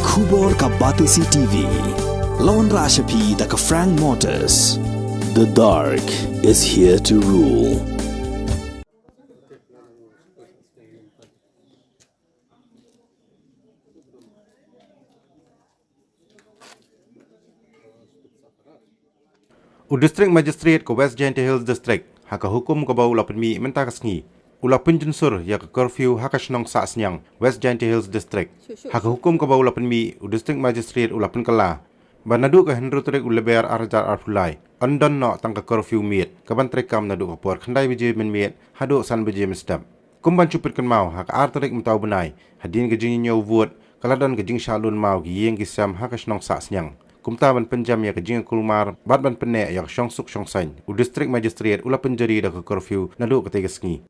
Khubor ka Batisi TV. Lawan Rashapi da ka Frank Motors. The dark is here to rule. District Magistrate ko West Giant Hills District haka hukum ko bau lapin mi mentakasngi ula Pynjynsur ya ka Korphiw haka Sahsniang West Giant Hills District haka hukum ko bau lapin mi District Magistrate ula Pynjari banadu ka henru trek uleber arjar arfulai andon no tang ka Korphiw miet ka bantrek kam nadu ka por khandai bije Mynmiet hadu san bije misdap kumban chupit kan mau haka artrek mtau benai hadin ke jing nyaw vuot kaladon ke jing shalun mau gi yeng gisam haka Sahsniang kumta ban penjam ya kejing kulmar bat ban penne ya syong suk syong sain district magistrate ula Pynjari da ke Korphiw nadu ke tegasngi